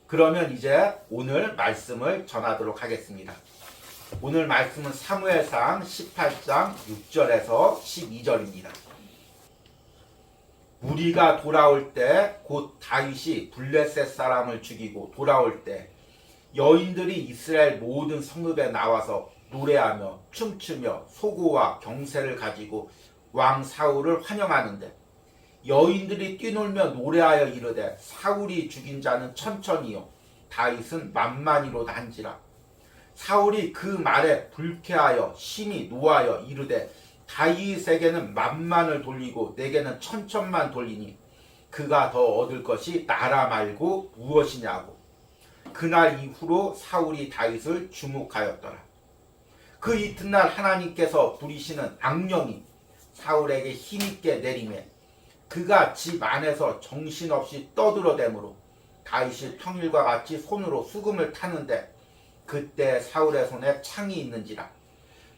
그러면 이제 오늘 말씀을 전하도록 하겠습니다. 오늘 말씀은 사무엘상 18장 6절에서 12절입니다. 무리가 돌아올 때 곧 다윗이 블레셋 사람을 죽이고 돌아올 때 여인들이 이스라엘 모든 성읍에 나와서 노래하며 춤추며 소고와 경새를 가지고 왕 사울을 환영하는데 여인들이 뛰놀며 노래하여 이르되 사울이 죽인 자는 천천히요 다윗은 만만히로다 한지라. 사울이 그 말에 불쾌하여 심히 노하여 이르되 다윗에게는 만만을 돌리고 내게는 천천만 돌리니 그가 더 얻을 것이 나라 말고 무엇이냐고. 그날 이후로 사울이 다윗을 주목하였더라. 그 이튿날 하나님께서 부리시는 악령이 사울에게 힘있게 내리매 그가 집 안에서 정신없이 떠들어대므로 다윗이 평일과 같이 손으로 수금을 타는데 그때 사울의 손에 창이 있는지라.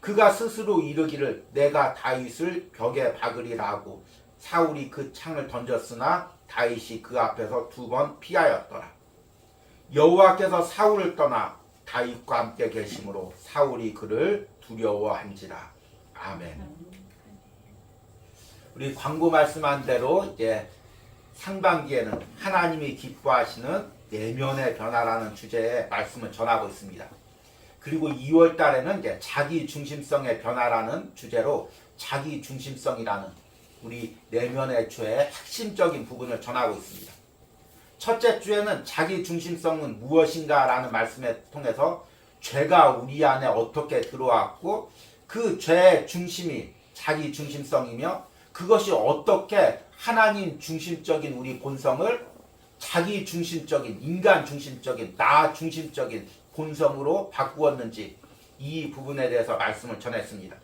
그가 스스로 이르기를 내가 다윗을 벽에 박으리라 하고 사울이 그 창을 던졌으나 다윗이 그 앞에서 2번 피하였더라. 여호와께서 사울을 떠나 다윗과 함께 계심으로 사울이 그를 두려워한지라. 아멘. 우리 광고 말씀한 대로 이제 상반기에는 하나님이 기뻐하시는 내면의 변화라는 주제의 말씀을 전하고 있습니다. 그리고 2월 달에는 이제 자기 중심성의 변화라는 주제로 자기 중심성이라는 우리 내면의 죄의 핵심적인 부분을 전하고 있습니다. 첫째 주에는 자기 중심성은 무엇인가라는 말씀을 통해서 죄가 우리 안에 어떻게 들어왔고 그 죄의 중심이 자기 중심성이며 그것이 어떻게 하나님 중심적인 우리 본성을 자기 중심적인 인간 중심적인 나 중심적인 본성으로 바꾸었는지 이 부분에 대해서 말씀을 전했습니다.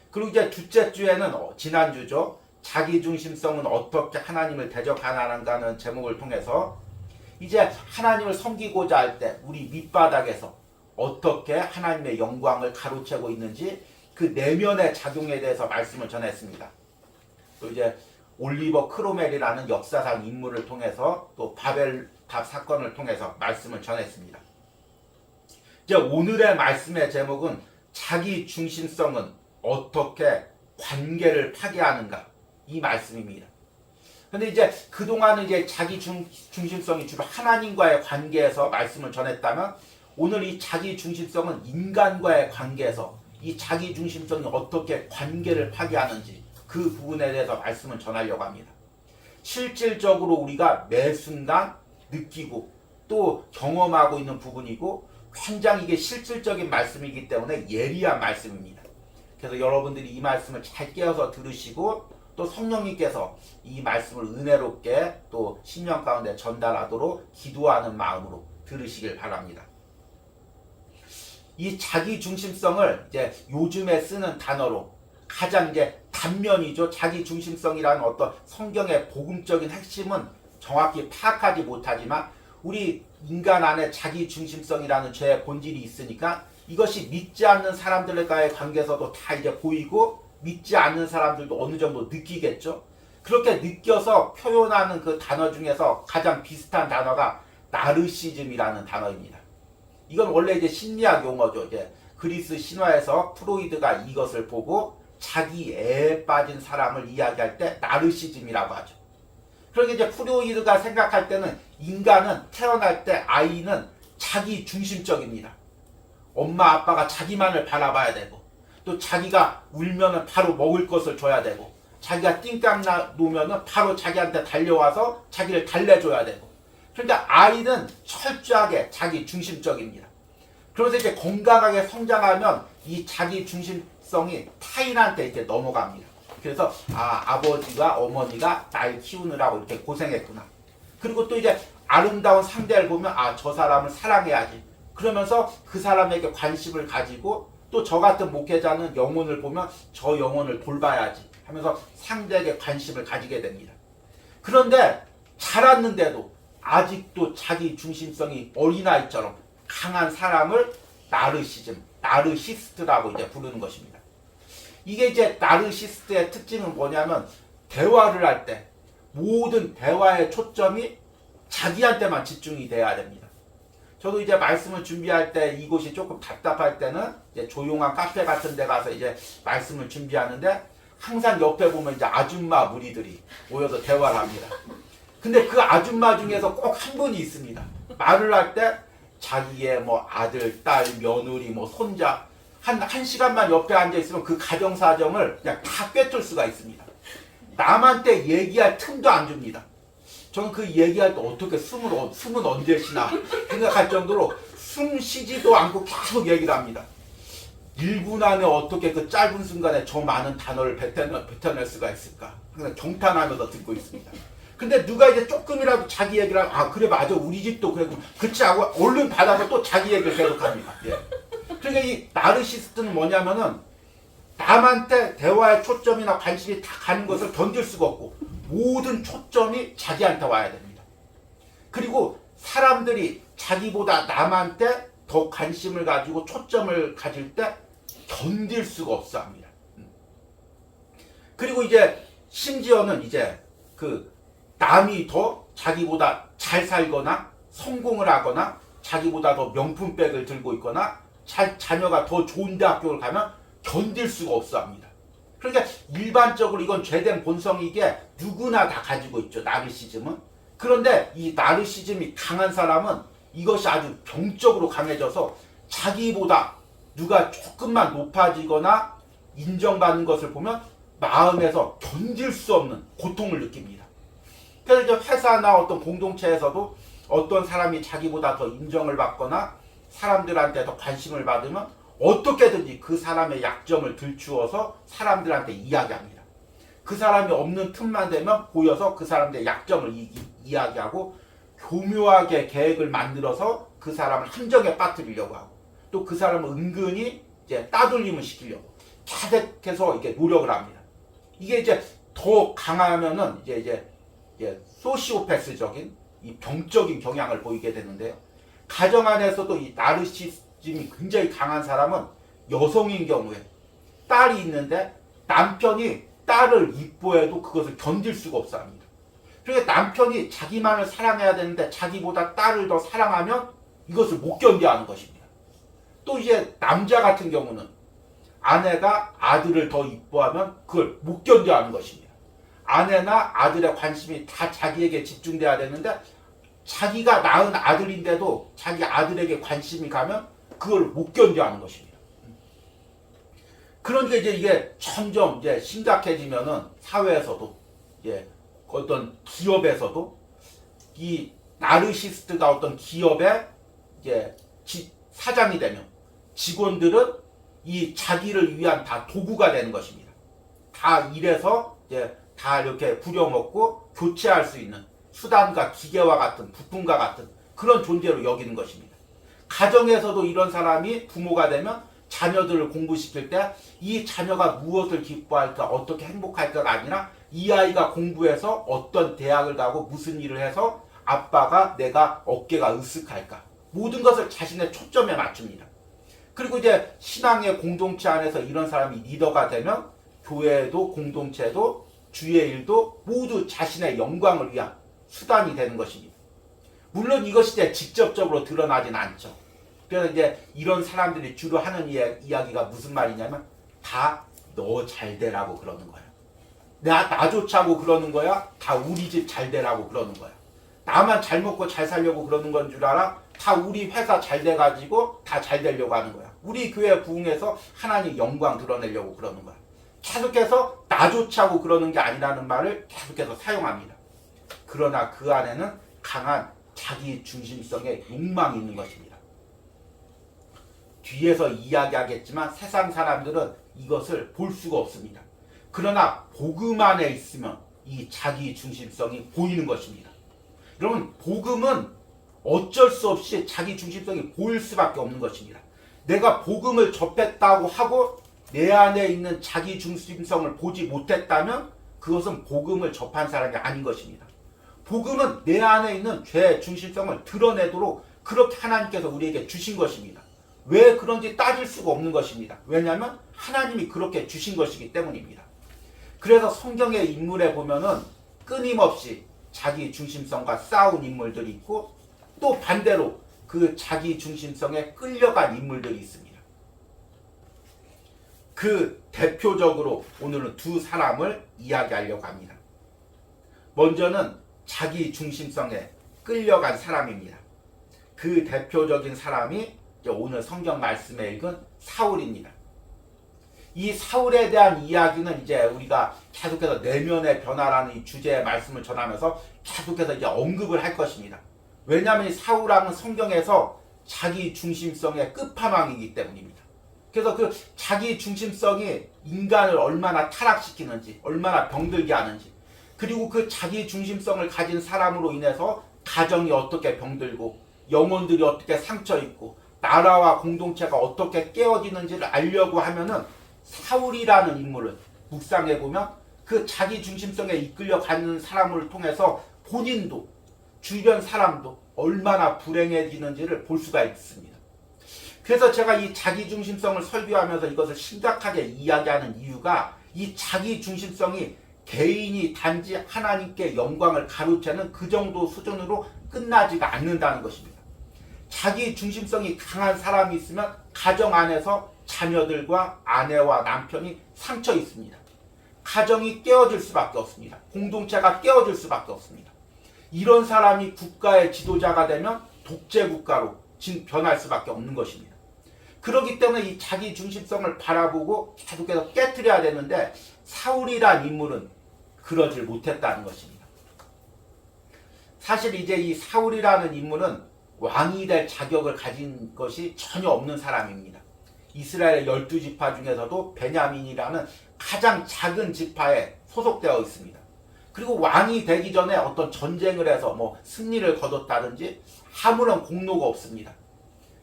그리고 이제 둘째 주에는 지난주죠. 자기 중심성은 어떻게 하나님을 대적하는가는 제목을 통해서 이제 하나님을 섬기고자 할 때 우리 밑바닥에서 어떻게 하나님의 영광을 가로채고 있는지 그 내면의 작용에 대해서 말씀을 전했습니다. 또 이제 올리버 크로멜이라는 역사상 인물을 통해서 또 바벨탑 사건을 통해서 말씀을 전했습니다. 이제 오늘의 말씀의 제목은 자기 중심성은 어떻게 관계를 파괴하는가 이 말씀입니다. 근데 이제 그동안은 이제 자기 중심성이 주로 하나님과의 관계에서 말씀을 전했다면 오늘 이 자기 중심성은 인간과의 관계에서 이 자기 중심성이 어떻게 관계를 파괴하는지 그 부분에 대해서 말씀을 전하려고 합니다. 실질적으로 우리가 매 순간 느끼고 또 경험하고 있는 부분이고 굉장히 이게 실질적인 말씀이기 때문에 예리한 말씀입니다. 그래서 여러분들이 이 말씀을 잘 깨어서 들으시고 또 성령님께서 이 말씀을 은혜롭게 또 심령 가운데 전달하도록 기도하는 마음으로 들으시길 바랍니다. 이 자기 중심성을 이제 요즘에 쓰는 단어로 가장 이제 단면이죠. 자기 중심성이라는 어떤 성경의 복음적인 핵심은 정확히 파악하지 못하지만 우리 인간 안에 자기 중심성이라는 죄의 본질이 있으니까 이것이 믿지 않는 사람들과의 관계에서도 다 이제 보이고 믿지 않는 사람들도 어느 정도 느끼겠죠. 그렇게 느껴서 표현하는 그 단어 중에서 가장 비슷한 단어가 나르시즘이라는 단어입니다. 이건 원래 이제 심리학 용어죠. 이제 그리스 신화에서 프로이드가 이것을 보고 자기 애에 빠진 사람을 이야기할 때 나르시즘이라고 하죠. 그러니까 이제 프로이드가 생각할 때는 인간은 태어날 때 아이는 자기 중심적입니다. 엄마 아빠가 자기만을 바라봐야 되고 또 자기가 울면은 바로 먹을 것을 줘야 되고 자기가 띵땅 놓으면은 바로 자기한테 달려와서 자기를 달래줘야 되고 그러니까 아이는 철저하게 자기 중심적입니다. 그래서 이제 건강하게 성장하면 이 자기 중심성이 타인한테 이렇게 넘어갑니다. 그래서 아버지가 어머니가 날 키우느라고 이렇게 고생했구나. 그리고 또 이제 아름다운 상대를 보면 저 사람을 사랑해야지. 그러면서 그 사람에게 관심을 가지고 또 저 같은 목회자는 영혼을 보면 저 영혼을 돌봐야지 하면서 상대에게 관심을 가지게 됩니다. 그런데 자랐는데도 아직도 자기 중심성이 어린아이처럼 강한 사람을 나르시스트라고 이제 부르는 것입니다. 이게 이제 나르시스트의 특징은 뭐냐면 대화를 할 때 모든 대화의 초점이 자기한테만 집중이 돼야 됩니다. 저도 이제 말씀을 준비할 때 이곳이 조금 답답할 때는 이제 조용한 카페 같은 데 가서 이제 말씀을 준비하는데 항상 옆에 보면 이제 아줌마 무리들이 모여서 대화를 합니다. 근데 그 아줌마 중에서 꼭 한 분이 있습니다. 말을 할 때 자기의 뭐 아들, 딸, 며느리, 뭐 손자 한 시간만 옆에 앉아 있으면 그 가정 사정을 그냥 다 꿰뚫을 수가 있습니다. 남한테 얘기할 틈도 안 줍니다. 저는 그 얘기할 때 어떻게 숨은 언제 쉬나 생각할 정도로 숨 쉬지도 않고 계속 얘기를 합니다. 1분 안에 어떻게 그 짧은 순간에 저 많은 단어를 뱉어낼 수가 있을까? 항상 경탄하면서 듣고 있습니다. 근데 누가 이제 조금이라도 자기 얘기를 하면 아 그래 맞아 우리 집도 그래 그치 하고 얼른 받아서 또 자기 얘기를 계속합니다. 예. 그러니까 이 나르시스트는 뭐냐면은 남한테 대화의 초점이나 관심이 다 가는 것을 견딜 수가 없고 모든 초점이 자기한테 와야 됩니다. 그리고 사람들이 자기보다 남한테 더 관심을 가지고 초점을 가질 때 견딜 수가 없어 합니다. 그리고 이제 심지어는 이제 그 남이 더 자기보다 잘 살거나 성공을 하거나 자기보다 더 명품백을 들고 있거나 자녀가 더 좋은 대학교를 가면 견딜 수가 없어 합니다. 그러니까 일반적으로 이건 죄된 본성이기에 누구나 다 가지고 있죠. 나르시즘은. 그런데 이 나르시즘이 강한 사람은 이것이 아주 병적으로 강해져서 자기보다 누가 조금만 높아지거나 인정받는 것을 보면 마음에서 견딜 수 없는 고통을 느낍니다. 그래서 회사나 어떤 공동체에서도 어떤 사람이 자기보다 더 인정을 받거나 사람들한테 더 관심을 받으면 어떻게든지 그 사람의 약점을 들추어서 사람들한테 이야기합니다. 그 사람이 없는 틈만 되면 보여서 그 사람들의 약점을 이야기하고 교묘하게 계획을 만들어서 그 사람을 함정에 빠뜨리려고 하고 또 그 사람을 은근히 이제 따돌림을 시키려고 계속해서 이렇게 노력을 합니다. 이게 이제 더 강하면은 이제 소시오패스적인 이 병적인 경향을 보이게 되는데요. 가정 안에서도 이 나르시즘이 굉장히 강한 사람은 여성인 경우에 딸이 있는데 남편이 딸을 이뻐해도 그것을 견딜 수가 없어 합니다. 그러니까 남편이 자기만을 사랑해야 되는데 자기보다 딸을 더 사랑하면 이것을 못 견뎌하는 것입니다. 또 이제 남자 같은 경우는 아내가 아들을 더 이뻐하면 그걸 못 견뎌하는 것입니다. 아내나 아들의 관심이 다 자기에게 집중돼야 되는데 자기가 낳은 아들인데도 자기 아들에게 관심이 가면 그걸 못 견뎌하는 것입니다. 그런데 이제 이게 점점 이제 심각해지면은 사회에서도 어떤 기업에서도 이 나르시스트가 어떤 기업의 이제 사장이 되면 직원들은 이 자기를 위한 다 도구가 되는 것입니다. 다 일해서 이제 다 이렇게 부려먹고 교체할 수 있는 수단과 기계와 같은 부품과 같은 그런 존재로 여기는 것입니다. 가정에서도 이런 사람이 부모가 되면 자녀들을 공부시킬 때 이 자녀가 무엇을 기뻐할까 어떻게 행복할까가 아니라 이 아이가 공부해서 어떤 대학을 가고 무슨 일을 해서 아빠가 내가 어깨가 으쓱할까 모든 것을 자신의 초점에 맞춥니다. 그리고 이제 신앙의 공동체 안에서 이런 사람이 리더가 되면 교회도 공동체도 주의 일도 모두 자신의 영광을 위한 수단이 되는 것입니다. 물론 이것이 이제 직접적으로 드러나진 않죠. 그래서 이제 이런 사람들이 주로 하는 이야기가 무슨 말이냐면 다 너 잘 되라고 그러는 거야. 나조차고 그러는 거야. 다 우리 집 잘 되라고 그러는 거야. 나만 잘 먹고 잘 살려고 그러는 건 줄 알아? 다 우리 회사 잘 돼가지고 다 잘 되려고 하는 거야. 우리 교회 부흥해서 하나님 영광 드러내려고 그러는 거야. 계속해서 나조차고 그러는 게 아니라는 말을 계속해서 사용합니다. 그러나 그 안에는 강한 자기 중심성의 욕망이 있는 것입니다. 뒤에서 이야기하겠지만 세상 사람들은 이것을 볼 수가 없습니다. 그러나 복음 안에 있으면 이 자기 중심성이 보이는 것입니다. 여러분 복음은 어쩔 수 없이 자기 중심성이 보일 수밖에 없는 것입니다. 내가 복음을 접했다고 하고 내 안에 있는 자기 중심성을 보지 못했다면 그것은 복음을 접한 사람이 아닌 것입니다. 복음은 내 안에 있는 죄의 중심성을 드러내도록 그렇게 하나님께서 우리에게 주신 것입니다. 왜 그런지 따질 수가 없는 것입니다. 왜냐하면 하나님이 그렇게 주신 것이기 때문입니다. 그래서 성경의 인물에 보면은 끊임없이 자기 중심성과 싸운 인물들이 있고, 또 반대로 그 자기 중심성에 끌려간 인물들이 있습니다. 그 대표적으로 오늘은 두 사람을 이야기하려고 합니다. 먼저는 자기 중심성에 끌려간 사람입니다. 그 대표적인 사람이 오늘 성경 말씀에 읽은 사울입니다. 이 사울에 대한 이야기는 이제 우리가 계속해서 내면의 변화라는 이 주제의 말씀을 전하면서 계속해서 이제 언급을 할 것입니다. 왜냐하면 이 사울왕은 성경에서 자기 중심성의 끝판왕이기 때문입니다. 그래서 그 자기 중심성이 인간을 얼마나 타락시키는지, 얼마나 병들게 하는지, 그리고 그 자기 중심성을 가진 사람으로 인해서 가정이 어떻게 병들고 영혼들이 어떻게 상처 입고 나라와 공동체가 어떻게 깨어지는지를 알려고 하면은 사울이라는 인물을 묵상해 보면 그 자기 중심성에 이끌려 가는 사람을 통해서 본인도 주변 사람도 얼마나 불행해지는지를 볼 수가 있습니다. 그래서 제가 이 자기 중심성을 설교하면서 이것을 심각하게 이야기하는 이유가 이 자기 중심성이 개인이 단지 하나님께 영광을 가로채는 그 정도 수준으로 끝나지가 않는다는 것입니다. 자기 중심성이 강한 사람이 있으면 가정 안에서 자녀들과 아내와 남편이 상처 있습니다. 가정이 깨어질 수밖에 없습니다. 공동체가 깨어질 수밖에 없습니다. 이런 사람이 국가의 지도자가 되면 독재 국가로 변할 수밖에 없는 것입니다. 그렇기 때문에 이 자기 중심성을 바라보고 계속해서 깨트려야 되는데 사울이란 인물은 그러질 못했다는 것입니다. 사실 이제 이 사울이라는 인물은 왕이 될 자격을 가진 것이 전혀 없는 사람입니다. 이스라엘의 12지파 중에서도 베냐민이라는 가장 작은 지파에 소속되어 있습니다. 그리고 왕이 되기 전에 어떤 전쟁을 해서 뭐 승리를 거뒀다든지 아무런 공로가 없습니다.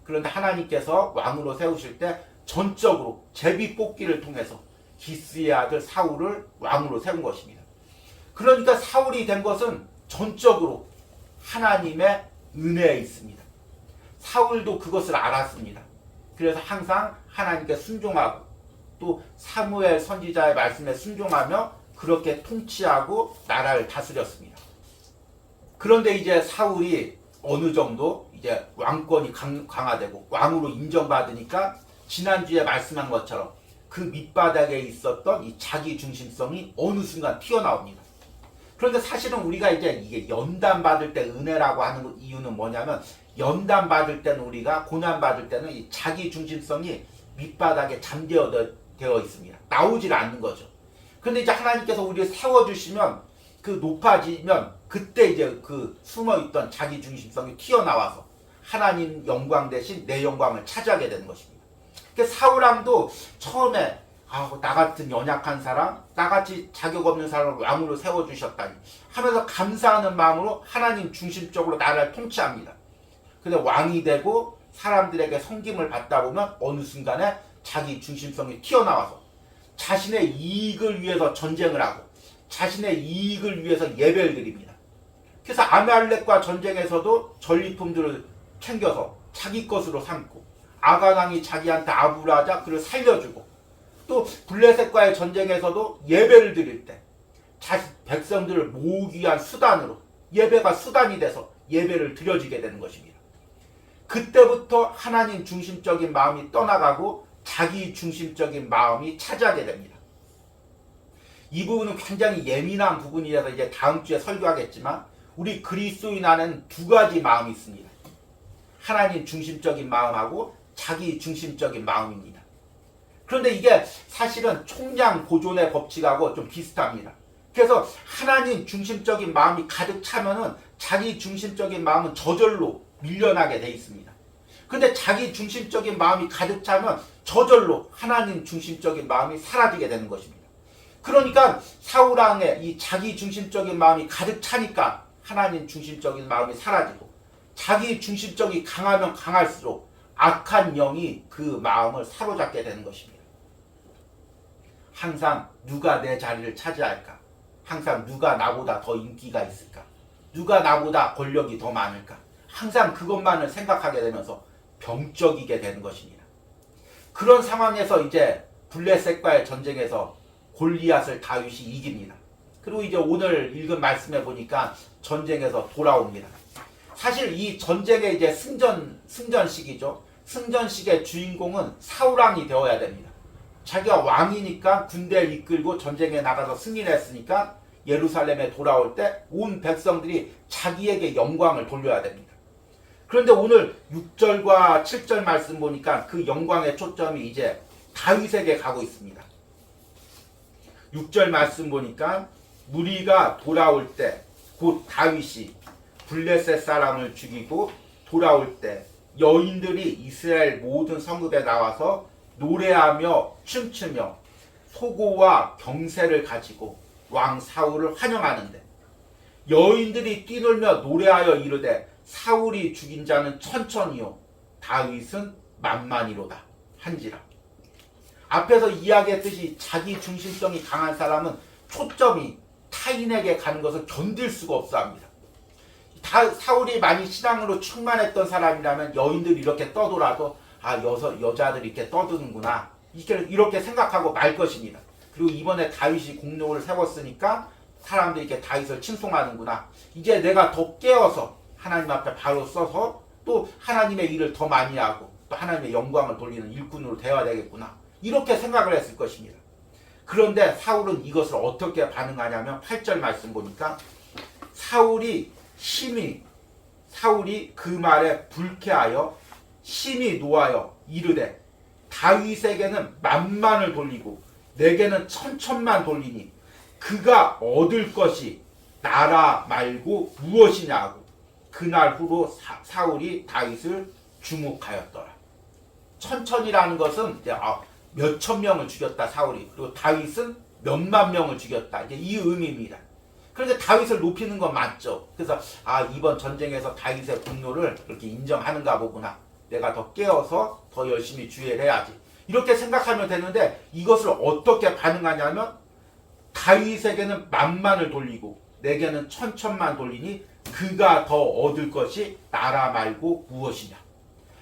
그런데 하나님께서 왕으로 세우실 때 전적으로 제비 뽑기를 통해서 기스의 아들 사울을 왕으로 세운 것입니다. 그러니까 사울이 된 것은 전적으로 하나님의 은혜에 있습니다. 사울도 그것을 알았습니다. 그래서 항상 하나님께 순종하고 또 사무엘 선지자의 말씀에 순종하며 그렇게 통치하고 나라를 다스렸습니다. 그런데 이제 사울이 어느 정도 이제 왕권이 강화되고 왕으로 인정받으니까 지난주에 말씀한 것처럼 그 밑바닥에 있었던 이 자기 중심성이 어느 순간 튀어나옵니다. 그런데 사실은 우리가 이제 이게 연단 받을 때 은혜라고 하는 이유는 뭐냐면 연단 받을 때는 우리가 고난 받을 때는 이 자기 중심성이 밑바닥에 잠재되어 있습니다. 나오질 않는 거죠. 그런데 이제 하나님께서 우리를 세워주시면 그 높아지면 그때 이제 그 숨어있던 자기 중심성이 튀어나와서 하나님 영광 대신 내 영광을 차지하게 되는 것입니다. 그러니까 사울왕도 처음에 나 같은 연약한 사람, 나같이 자격 없는 사람을 왕으로 세워주셨다니 하면서 감사하는 마음으로 하나님 중심적으로 나라를 통치합니다. 근데 왕이 되고 사람들에게 섬김을 받다 보면 어느 순간에 자기 중심성이 튀어나와서 자신의 이익을 위해서 전쟁을 하고 자신의 이익을 위해서 예배를 드립니다. 그래서 아말렉과 전쟁에서도 전리품들을 챙겨서 자기 것으로 삼고 아간왕이 자기한테 아부를 하자 그를 살려주고 또 블레셋과의 전쟁에서도 예배를 드릴 때 백성들을 모으기 위한 수단으로 예배가 수단이 돼서 예배를 드려지게 되는 것입니다. 그때부터 하나님 중심적인 마음이 떠나가고 자기 중심적인 마음이 차지하게 됩니다. 이 부분은 굉장히 예민한 부분이라서 이제 다음 주에 설교하겠지만 우리 그리스도인 안에는 두 가지 마음이 있습니다. 하나님 중심적인 마음하고 자기 중심적인 마음입니다. 그런데 이게 사실은 총량 보존의 법칙하고 좀 비슷합니다. 그래서 하나님 중심적인 마음이 가득 차면은 자기 중심적인 마음은 저절로 밀려나게 돼 있습니다. 근데 자기 중심적인 마음이 가득 차면 저절로 하나님 중심적인 마음이 사라지게 되는 것입니다. 그러니까 사울왕의 이 자기 중심적인 마음이 가득 차니까 하나님 중심적인 마음이 사라지고 자기 중심적이 강하면 강할수록 악한 영이 그 마음을 사로잡게 되는 것입니다. 항상 누가 내 자리를 차지할까? 항상 누가 나보다 더 인기가 있을까? 누가 나보다 권력이 더 많을까? 항상 그것만을 생각하게 되면서 병적이게 되는 것입니다. 그런 상황에서 이제 블레셋과의 전쟁에서 골리앗을 다윗이 이깁니다. 그리고 이제 오늘 읽은 말씀에 보니까 전쟁에서 돌아옵니다. 사실 이 전쟁의 이제 승전식이죠. 승전식의 주인공은 사울왕이 되어야 됩니다. 자기가 왕이니까 군대를 이끌고 전쟁에 나가서 승리를 했으니까 예루살렘에 돌아올 때 온 백성들이 자기에게 영광을 돌려야 됩니다. 그런데 오늘 6절과 7절 말씀 보니까 그 영광의 초점이 이제 다윗에게 가고 있습니다. 6절 말씀 보니까 무리가 돌아올 때 곧 다윗이 블레셋 사람을 죽이고 돌아올 때 여인들이 이스라엘 모든 성읍에 나와서 노래하며 춤추며 소고와 경새를 가지고 왕 사울을 환영하는데 여인들이 뛰놀며 노래하여 이르되 사울이 죽인 자는 천천히요 다윗은 만만이로다 한지라. 앞에서 이야기했듯이 자기 중심성이 강한 사람은 초점이 타인에게 가는 것을 견딜 수가 없어 합니다. 사울이 많이 신앙으로 충만했던 사람이라면 여인들이 이렇게 떠돌아도 여자들이 이렇게 떠드는구나 이렇게 생각하고 말 것입니다. 그리고 이번에 다윗이 공로를 세웠으니까 사람들이 이렇게 다윗을 칭송하는구나. 이제 내가 더 깨어서 하나님 앞에 바로 서서 또 하나님의 일을 더 많이 하고 또 하나님의 영광을 돌리는 일꾼으로 되어야 되겠구나. 이렇게 생각을 했을 것입니다. 그런데 사울은 이것을 어떻게 반응하냐면 8절 말씀 보니까 사울이 그 말에 불쾌하여 심히 노하여 이르되 다윗에게는 만만을 돌리고 내게는 천천만 돌리니 그가 얻을 것이 나라 말고 무엇이냐고 그날 후로 사울이 다윗을 주목하였더라. 천천이라는 것은 이제 몇천 명을 죽였다 사울이. 그리고 다윗은 몇만 명을 죽였다. 이제 이 의미입니다. 그런데 다윗을 높이는 건 맞죠. 그래서 이번 전쟁에서 다윗의 분노를 그렇게 인정하는가 보구나. 내가 더 깨어서 더 열심히 주의를 해야지. 이렇게 생각하면 되는데 이것을 어떻게 반응하냐면 다윗에게는 만만을 돌리고 내게는 천천만 돌리니 그가 더 얻을 것이 나라 말고 무엇이냐.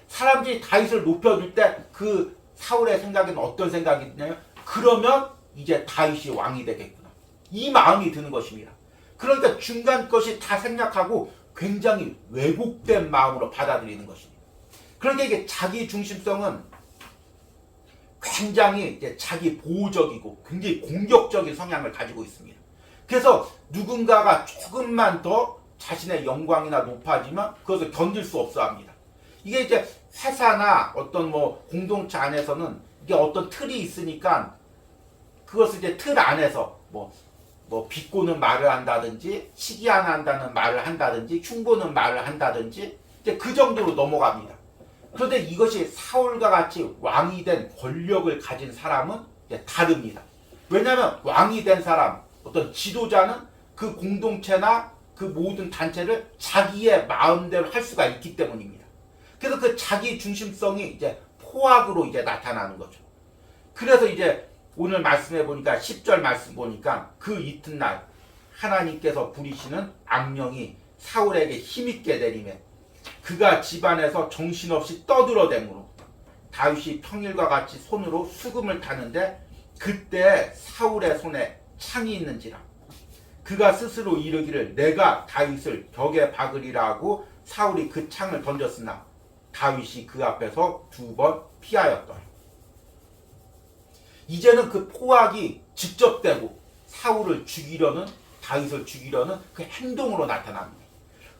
사람들이 다윗을 높여줄 때 그 사울의 생각에는 어떤 생각이 드냐면 그러면 이제 다윗이 왕이 되겠구나. 이 마음이 드는 것입니다. 그러니까 중간 것이 다 생략하고 굉장히 왜곡된 마음으로 받아들이는 것입니다. 그러니까 이게 자기 중심성은 굉장히 이제 자기 보호적이고 굉장히 공격적인 성향을 가지고 있습니다. 그래서 누군가가 조금만 더 자신의 영광이나 높아지면 그것을 견딜 수 없어 합니다. 이게 이제 회사나 어떤 공동체 안에서는 이게 어떤 틀이 있으니까 그것을 이제 틀 안에서 비꼬는 말을 한다든지 시기한다는 말을 한다든지 흉보는 말을 한다든지 이제 그 정도로 넘어갑니다. 그런데 이것이 사울과 같이 왕이 된 권력을 가진 사람은 이제 다릅니다. 왜냐하면 왕이 된 사람, 어떤 지도자는 그 공동체나 그 모든 단체를 자기의 마음대로 할 수가 있기 때문입니다. 그래서 그 자기 중심성이 이제 포악으로 이제 나타나는 거죠. 그래서 이제 오늘 말씀해 보니까 10절 말씀 보니까 그 이튿날 하나님께서 부리시는 악령이 사울에게 힘있게 내리매 그가 집안에서 정신없이 떠들어대므로 다윗이 평일과 같이 손으로 수금을 타는데 그때 사울의 손에 창이 있는지라 그가 스스로 이르기를 내가 다윗을 벽에 박으리라 하고 사울이 그 창을 던졌으나 다윗이 그 앞에서 2번 피하였더라. 이제는 그 포악이 직접되고 사울을 죽이려는 다윗을 죽이려는 그 행동으로 나타납니다.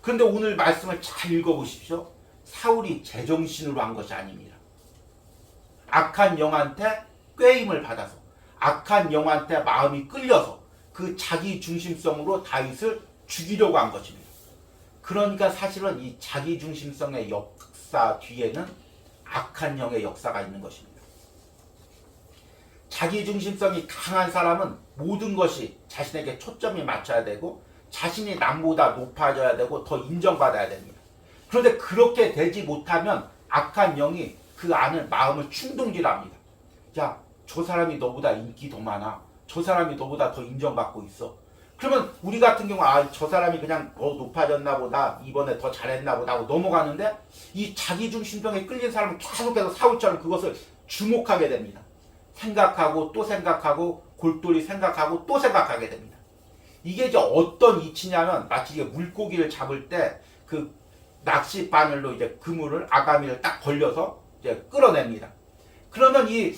그런데 오늘 말씀을 잘 읽어보십시오. 사울이 제정신으로 한 것이 아닙니다. 악한 영한테 꾀임을 받아서 악한 영한테 마음이 끌려서 그 자기 중심성으로 다윗을 죽이려고 한 것입니다. 그러니까 사실은 이 자기 중심성의 역사 뒤에는 악한 영의 역사가 있는 것입니다. 자기 중심성이 강한 사람은 모든 것이 자신에게 초점이 맞춰야 되고 자신이 남보다 높아져야 되고 더 인정받아야 됩니다. 그런데 그렇게 되지 못하면 악한 영이 그 안을 마음을 충동질합니다. 야, 저 사람이 너보다 인기 더 많아. 저 사람이 너보다 더 인정받고 있어. 그러면 우리 같은 경우 저 사람이 그냥 더 높아졌나 보다, 이번에 더 잘했나 보다 하고 넘어가는데 이 자기중심성에 끌린 사람은 계속해서 사울처럼 그것을 주목하게 됩니다. 생각하고 또 생각하고 골똘히 생각하고 또 생각하게 됩니다. 이게 이제 어떤 이치냐면 마치 이게 물고기를 잡을 때 그 낚시 바늘로 이제 그물을 아가미를 딱 벌려서 이제 끌어냅니다. 그러면 이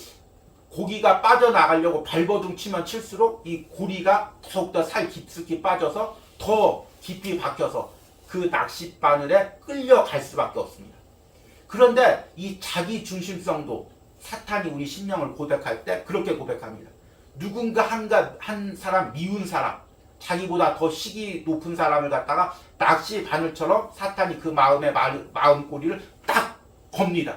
고기가 빠져나가려고 발버둥 치면 칠수록 이 고리가 더욱더 살 깊숙이 빠져서 더 깊이 박혀서 그 낚시 바늘에 끌려갈 수밖에 없습니다. 그런데 이 자기 중심성도 사탄이 우리 심령을 고백할 때 그렇게 고백합니다. 누군가 한 사람, 미운 사람, 자기보다 더 식이 높은 사람을 갖다가 낚시 바늘처럼 사탄이 그 마음의 마음고리를 딱 겁니다.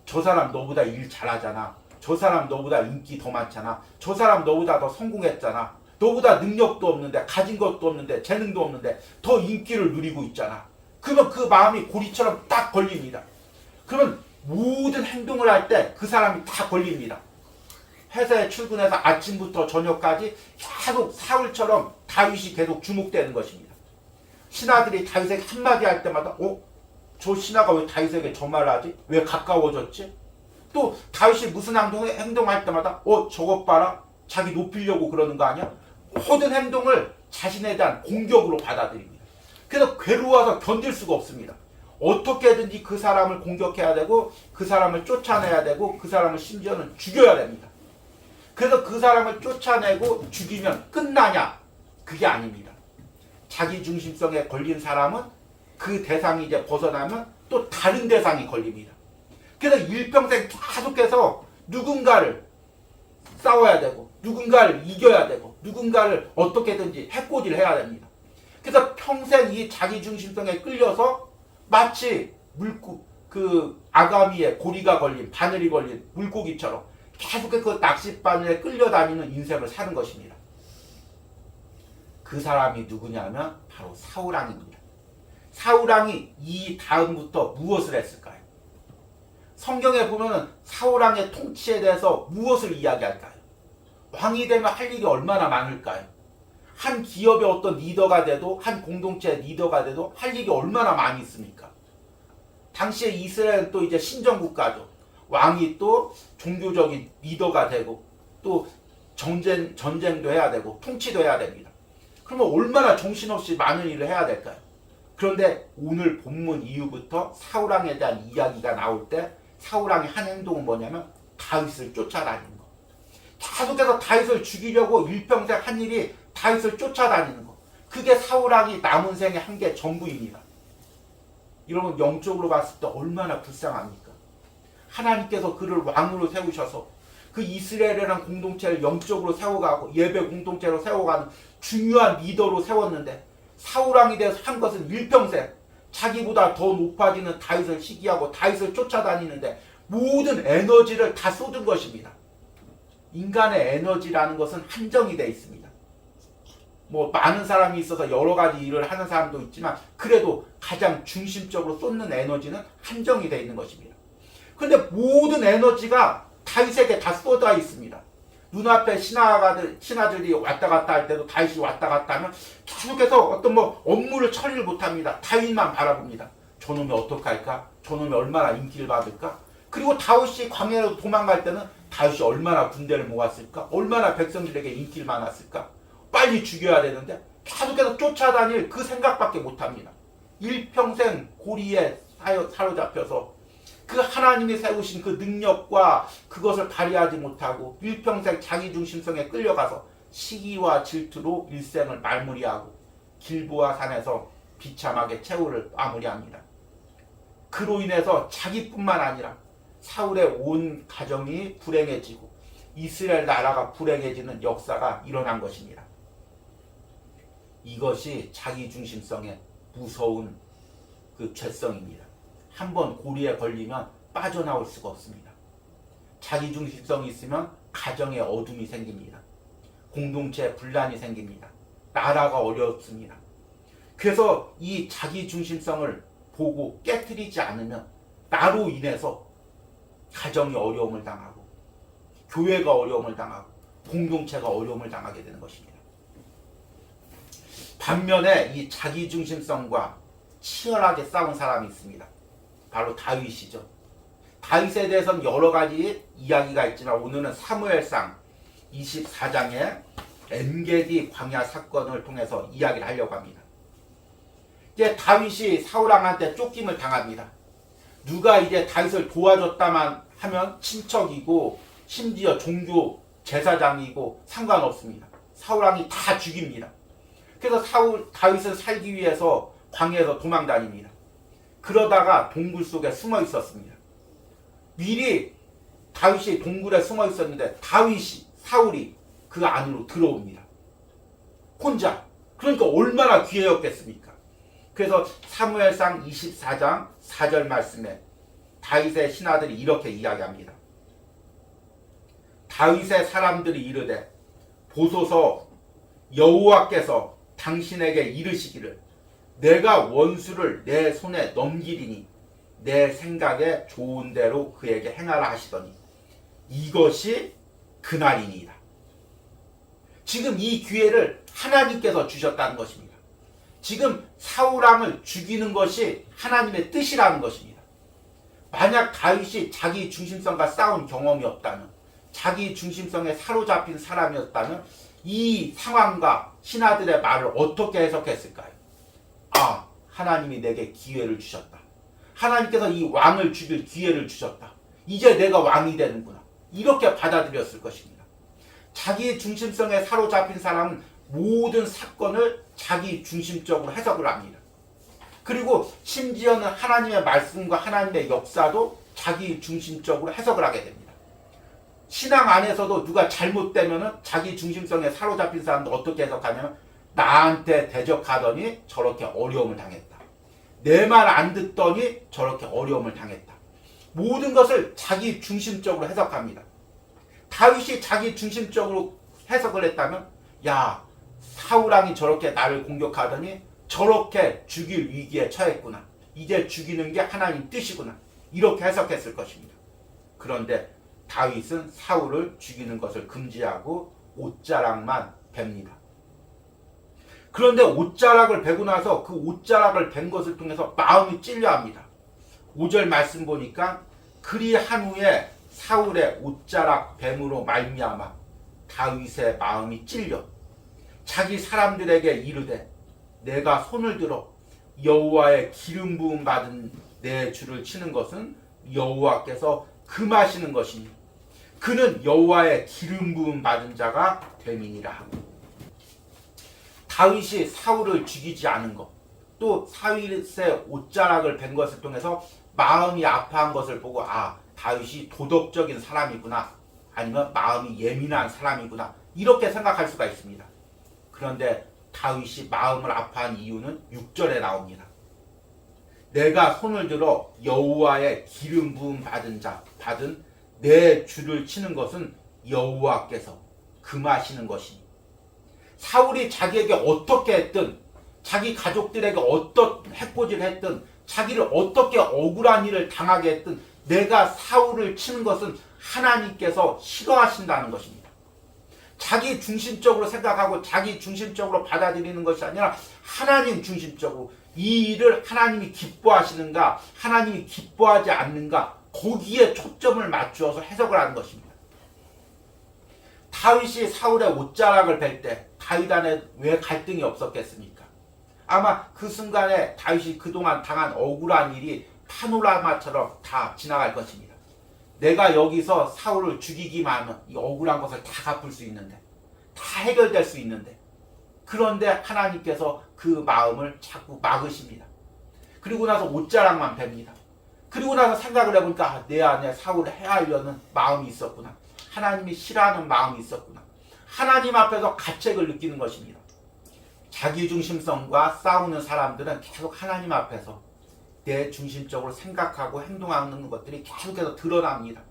저 사람 너보다 일 잘하잖아. 저 사람 너보다 인기 더 많잖아. 저 사람 너보다 더 성공했잖아. 너보다 능력도 없는데, 가진 것도 없는데, 재능도 없는데 더 인기를 누리고 있잖아. 그러면 그 마음이 고리처럼 딱 걸립니다. 그러면 모든 행동을 할 때 그 사람이 다 걸립니다. 회사에 출근해서 아침부터 저녁까지 계속 사울처럼 다윗이 계속 주목되는 것입니다. 신하들이 다윗에게 한마디 할 때마다 저 신하가 왜 다윗에게 저 말을 하지? 왜 가까워졌지? 또 다윗이 무슨 행동할 때마다 저것 봐라, 자기 높이려고 그러는 거 아니야? 모든 행동을 자신에 대한 공격으로 받아들입니다. 그래서 괴로워서 견딜 수가 없습니다. 어떻게든지 그 사람을 공격해야 되고 그 사람을 쫓아내야 되고 그 사람을 심지어는 죽여야 됩니다. 그래서 그 사람을 쫓아내고 죽이면 끝나냐? 그게 아닙니다. 자기 중심성에 걸린 사람은 그 대상이 이제 벗어나면 또 다른 대상이 걸립니다. 그래서 일평생 계속해서 누군가를 싸워야 되고 누군가를 이겨야 되고 누군가를 어떻게든지 해코지를 해야 됩니다. 그래서 평생 이 자기 중심성에 끌려서 마치 그 아가미에 고리가 걸린 바늘이 걸린 물고기처럼 계속해서 그 낚싯바늘에 끌려다니는 인생을 사는 것입니다. 그 사람이 누구냐면 바로 사울왕입니다. 사울왕이 이 다음부터 무엇을 했을까요? 성경에 보면은 사울왕의 통치에 대해서 무엇을 이야기할까요? 왕이 되면 할 일이 얼마나 많을까요? 한 기업의 어떤 리더가 돼도 한 공동체의 리더가 돼도 할 일이 얼마나 많이 있습니까? 당시에 이스라엘은 또 이제 신정국가죠. 왕이 또 종교적인 리더가 되고 또 전쟁도 해야 되고 통치도 해야 됩니다. 그러면 얼마나 정신없이 많은 일을 해야 될까요? 그런데 오늘 본문 이후부터 사울왕에 대한 이야기가 나올 때 사울왕이 한 행동은 뭐냐면 다윗을 쫓아다니는 거. 계속해서 다윗을 죽이려고 일평생 한 일이 다윗을 쫓아다니는 거. 그게 사울왕이 남은 생에 한 게 전부입니다. 여러분 영적으로 봤을 때 얼마나 불쌍합니까? 하나님께서 그를 왕으로 세우셔서 그 이스라엘이라는 공동체를 영적으로 세워가고 예배 공동체로 세워가는 중요한 리더로 세웠는데 사울왕이 돼서 한 것은 일평생 자기보다 더 높아지는 다윗을 시기하고 다윗을 쫓아다니는데 모든 에너지를 다 쏟은 것입니다. 인간의 에너지라는 것은 한정이 되어 있습니다. 많은 사람이 있어서 여러 가지 일을 하는 사람도 있지만 그래도 가장 중심적으로 쏟는 에너지는 한정이 되어 있는 것입니다. 그런데 모든 에너지가 다윗에게 다 쏟아 있습니다. 눈앞에 신하들이 왔다 갔다 할 때도 다윗이 왔다 갔다 하면 계속해서 어떤 업무를 처리를 못합니다. 다윗만 바라봅니다. 저놈이 어떡할까? 저놈이 얼마나 인기를 받을까? 그리고 다윗이 광야로 도망갈 때는 다윗이 얼마나 군대를 모았을까? 얼마나 백성들에게 인기를 많았을까? 빨리 죽여야 되는데 계속해서 쫓아다닐 그 생각밖에 못합니다. 일평생 고리에 사로잡혀서 그 하나님이 세우신 그 능력과 그것을 발휘하지 못하고 일평생 자기 중심성에 끌려가서 시기와 질투로 일생을 마무리하고 길보아 산에서 비참하게 최후를 마무리합니다. 그로 인해서 자기뿐만 아니라 사울의 온 가정이 불행해지고 이스라엘 나라가 불행해지는 역사가 일어난 것입니다. 이것이 자기 중심성의 무서운 그 죄성입니다. 한번 고리에 걸리면 빠져나올 수가 없습니다. 자기중심성이 있으면 가정에 어둠이 생깁니다. 공동체에 분란이 생깁니다. 나라가 어렵습니다. 그래서 이 자기중심성을 보고 깨트리지 않으면 나로 인해서 가정이 어려움을 당하고 교회가 어려움을 당하고 공동체가 어려움을 당하게 되는 것입니다. 반면에 이 자기중심성과 치열하게 싸운 사람이 있습니다. 바로 다윗이죠. 다윗에 대해서는 여러 가지 이야기가 있지만 오늘은 사무엘상 24장에 엔게디 광야 사건을 통해서 이야기를 하려고 합니다. 이제 다윗이 사울왕한테 쫓김을 당합니다. 누가 이제 다윗을 도와줬다만 하면 친척이고 심지어 종교 제사장이고 상관없습니다. 사울왕이 다 죽입니다. 그래서 다윗은 살기 위해서 광야에서 도망다닙니다. 그러다가 동굴 속에 숨어 있었습니다. 미리 다윗이 동굴에 숨어 있었는데 사울이 그 안으로 들어옵니다. 혼자. 그러니까 얼마나 귀해였겠습니까? 그래서 사무엘상 24장 4절 말씀에 다윗의 신하들이 이렇게 이야기합니다. 다윗의 사람들이 이르되 보소서 여호와께서 당신에게 이르시기를 내가 원수를 내 손에 넘기리니 내 생각에 좋은 대로 그에게 행하라 하시더니 이것이 그날이니이다. 지금 이 기회를 하나님께서 주셨다는 것입니다. 지금 사울왕을 죽이는 것이 하나님의 뜻이라는 것입니다. 만약 다윗이 자기 중심성과 싸운 경험이 없다면, 자기 중심성에 사로잡힌 사람이었다면 이 상황과 신하들의 말을 어떻게 해석했을까요? 아, 하나님이 내게 기회를 주셨다. 하나님께서 이 왕을 죽일 기회를 주셨다. 이제 내가 왕이 되는구나. 이렇게 받아들였을 것입니다. 자기 중심성에 사로잡힌 사람은 모든 사건을 자기 중심적으로 해석을 합니다. 그리고 심지어는 하나님의 말씀과 하나님의 역사도 자기 중심적으로 해석을 하게 됩니다. 신앙 안에서도 누가 잘못되면 자기 중심성에 사로잡힌 사람도 어떻게 해석하냐면 나한테 대적하더니 저렇게 어려움을 당했다. 내 말 안 듣더니 저렇게 어려움을 당했다. 모든 것을 자기 중심적으로 해석합니다. 다윗이 자기 중심적으로 해석을 했다면 야, 사울왕이 저렇게 나를 공격하더니 저렇게 죽일 위기에 처했구나. 이제 죽이는 게 하나님 뜻이구나. 이렇게 해석했을 것입니다. 그런데 다윗은 사울을 죽이는 것을 금지하고 옷자락만 뱁니다. 그런데 옷자락을 베고 나서 그 옷자락을 벤 것을 통해서 마음이 찔려합니다. 5절 말씀 보니까 그리한 후에 사울의 옷자락 뱀으로 말미암아 다윗의 마음이 찔려 자기 사람들에게 이르되 내가 손을 들어 여호와의 기름 부음 받은 내 주를 치는 것은 여호와께서 금하시는 것이니 그는 여호와의 기름 부음 받은 자가 됨이니라 하고 다윗이 사울을 죽이지 않은 것, 또 다윗의 옷자락을 벤 것을 통해서 마음이 아파한 것을 보고 아, 다윗이 도덕적인 사람이구나, 아니면 마음이 예민한 사람이구나, 이렇게 생각할 수가 있습니다. 그런데 다윗이 마음을 아파한 이유는 6절에 나옵니다. 내가 손을 들어 여호와의 기름 부음 받은 내 주를 치는 것은 여호와께서 금하시는 것이니 사울이 자기에게 어떻게 했든 자기 가족들에게 어떤 해코지를 했든 자기를 어떻게 억울한 일을 당하게 했든 내가 사울을 치는 것은 하나님께서 싫어하신다는 것입니다. 자기 중심적으로 생각하고 자기 중심적으로 받아들이는 것이 아니라 하나님 중심적으로 이 일을 하나님이 기뻐하시는가 하나님이 기뻐하지 않는가 거기에 초점을 맞추어서 해석을 하는 것입니다. 다윗이 사울의 옷자락을 벨 때 다윗 안에 왜 갈등이 없었겠습니까? 아마 그 순간에 다윗이 그동안 당한 억울한 일이 파노라마처럼 다 지나갈 것입니다. 내가 여기서 사울을 죽이기만 하면 이 억울한 것을 다 갚을 수 있는데, 다 해결될 수 있는데, 그런데 하나님께서 그 마음을 자꾸 막으십니다. 그리고 나서 옷자락만 뺍니다. 그리고 나서 생각을 해보니까 내 안에 사울을 해하려는 마음이 있었구나. 하나님이 싫어하는 마음이 있었구나. 하나님 앞에서 가책을 느끼는 것입니다. 자기중심성과 싸우는 사람들은 계속 하나님 앞에서 내 중심적으로 생각하고 행동하는 것들이 계속해서 드러납니다.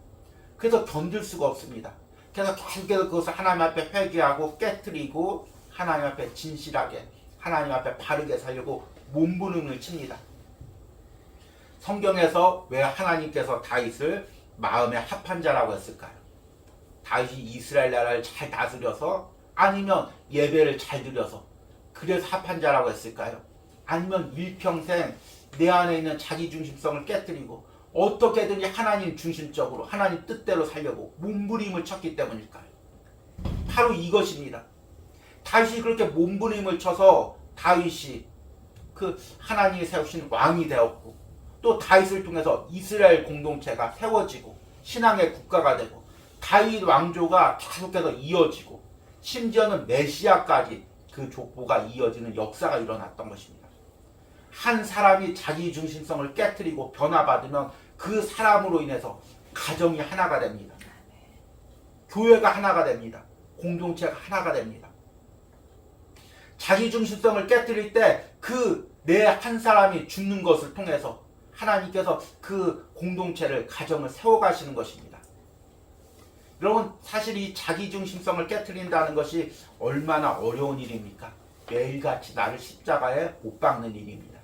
그래서 견딜 수가 없습니다. 그래서 계속해서 그것을 하나님 앞에 회개하고 깨트리고 하나님 앞에 진실하게 하나님 앞에 바르게 살려고 몸부림을 칩니다. 성경에서 왜 하나님께서 다윗을 마음에 합한 자라고 했을까요? 다윗이 이스라엘 나라를 잘 다스려서 아니면 예배를 잘 드려서 그래서 합한 자라고 했을까요? 아니면 일평생 내 안에 있는 자기중심성을 깨뜨리고 어떻게든지 하나님 중심적으로 하나님 뜻대로 살려고 몸부림을 쳤기 때문일까요? 바로 이것입니다. 다윗이 그렇게 몸부림을 쳐서 다윗이 그 하나님이 세우신 왕이 되었고, 또 다윗을 통해서 이스라엘 공동체가 세워지고 신앙의 국가가 되고 다윗 왕조가 계속해서 이어지고 심지어는 메시아까지 그 족보가 이어지는 역사가 일어났던 것입니다. 한 사람이 자기 중심성을 깨트리고 변화받으면 그 사람으로 인해서 가정이 하나가 됩니다. 교회가 하나가 됩니다. 공동체가 하나가 됩니다. 자기 중심성을 깨트릴 때 그 내 한 사람이 죽는 것을 통해서 하나님께서 그 공동체를, 가정을 세워가시는 것입니다. 여러분, 사실 이 자기 중심성을 깨트린다는 것이 얼마나 어려운 일입니까? 매일같이 나를 십자가에 못 박는 일입니다.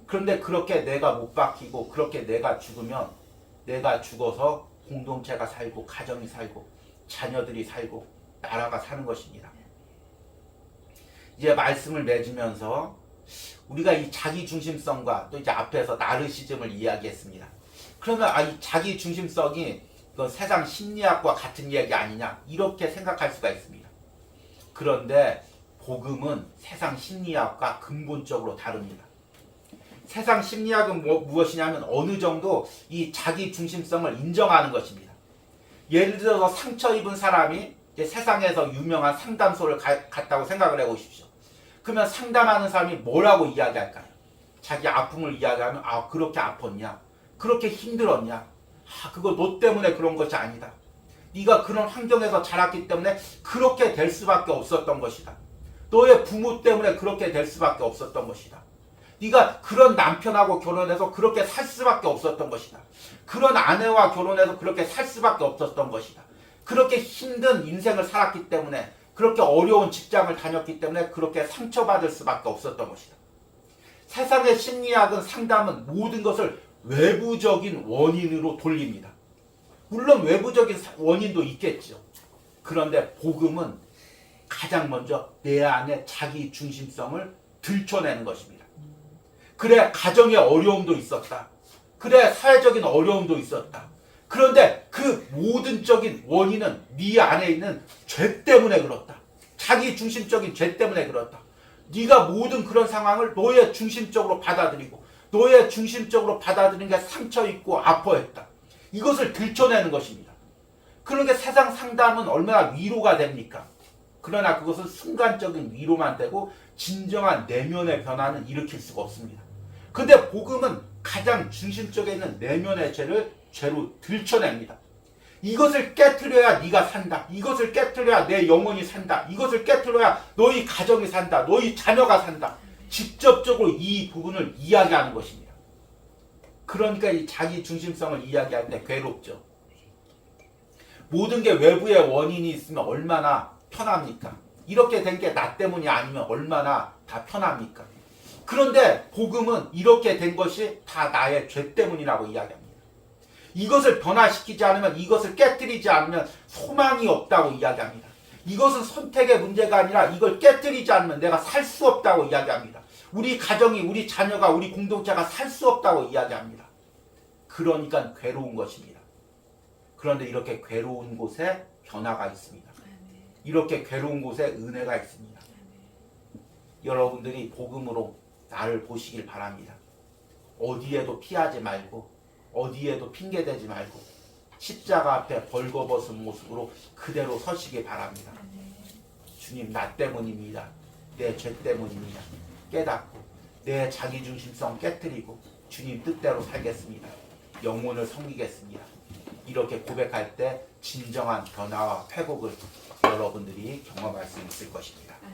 그런데 그렇게 내가 못 박히고 그렇게 내가 죽으면, 내가 죽어서 공동체가 살고 가정이 살고 자녀들이 살고 나라가 사는 것입니다. 이제 말씀을 맺으면서 우리가 이 자기 중심성과 또 이제 앞에서 나르시즘을 이야기했습니다. 그러면 이 자기 중심성이 세상 심리학과 같은 이야기 아니냐, 이렇게 생각할 수가 있습니다. 그런데 복음은 세상 심리학과 근본적으로 다릅니다. 세상 심리학은 무엇이냐면 어느 정도 이 자기 중심성을 인정하는 것입니다. 예를 들어서 상처 입은 사람이 이제 세상에서 유명한 상담소를 갔다고 생각을 해보십시오. 그러면 상담하는 사람이 뭐라고 이야기할까요? 자기 아픔을 이야기하면 그렇게 아팠냐? 그렇게 힘들었냐? 그거 너 때문에 그런 것이 아니다. 네가 그런 환경에서 자랐기 때문에 그렇게 될 수밖에 없었던 것이다. 너의 부모 때문에 그렇게 될 수밖에 없었던 것이다. 네가 그런 남편하고 결혼해서 그렇게 살 수밖에 없었던 것이다. 그런 아내와 결혼해서 그렇게 살 수밖에 없었던 것이다. 그렇게 힘든 인생을 살았기 때문에, 그렇게 어려운 직장을 다녔기 때문에 그렇게 상처받을 수밖에 없었던 것이다. 세상의 심리학은, 상담은 모든 것을 외부적인 원인으로 돌립니다. 물론 외부적인 원인도 있겠죠. 그런데 복음은 가장 먼저 내 안에 자기 중심성을 들춰내는 것입니다. 그래, 가정의 어려움도 있었다. 그래, 사회적인 어려움도 있었다. 그런데 그 모든적인 원인은 네 안에 있는 죄 때문에 그렇다. 자기 중심적인 죄 때문에 그렇다. 네가 모든 그런 상황을 너의 중심적으로 받아들이고 너의 중심적으로 받아들인 게 상처 있고 아파했다. 이것을 들춰내는 것입니다. 그러니까 세상 상담은 얼마나 위로가 됩니까? 그러나 그것은 순간적인 위로만 되고 진정한 내면의 변화는 일으킬 수가 없습니다. 근데 복음은 가장 중심적에 있는 내면의 죄로 들춰냅니다. 이것을 깨트려야 네가 산다. 이것을 깨트려야 내 영혼이 산다. 이것을 깨트려야 너희 가정이 산다. 너희 자녀가 산다. 직접적으로 이 부분을 이야기하는 것입니다. 그러니까 이 자기 중심성을 이야기할 때 괴롭죠. 모든 게 외부의 원인이 있으면 얼마나 편합니까? 이렇게 된 게 나 때문이 아니면 얼마나 다 편합니까? 그런데 복음은 이렇게 된 것이 다 나의 죄 때문이라고 이야기합니다. 이것을 변화시키지 않으면, 이것을 깨뜨리지 않으면 소망이 없다고 이야기합니다. 이것은 선택의 문제가 아니라 이걸 깨뜨리지 않으면 내가 살 수 없다고 이야기합니다. 우리 가정이, 우리 자녀가, 우리 공동체가 살 수 없다고 이야기합니다. 그러니까 괴로운 것입니다. 그런데 이렇게 괴로운 곳에 변화가 있습니다. 이렇게 괴로운 곳에 은혜가 있습니다. 여러분들이 복음으로 나를 보시길 바랍니다. 어디에도 피하지 말고 어디에도 핑계대지 말고 십자가 앞에 벌거벗은 모습으로 그대로 서시기 바랍니다. 주님, 나 때문입니다. 내 죄 때문입니다. 깨닫고 내 자기중심성 깨뜨리고 주님 뜻대로 살겠습니다. 영혼을 섬기겠습니다. 이렇게 고백할 때 진정한 변화와 회복을 여러분들이 경험할 수 있을 것입니다.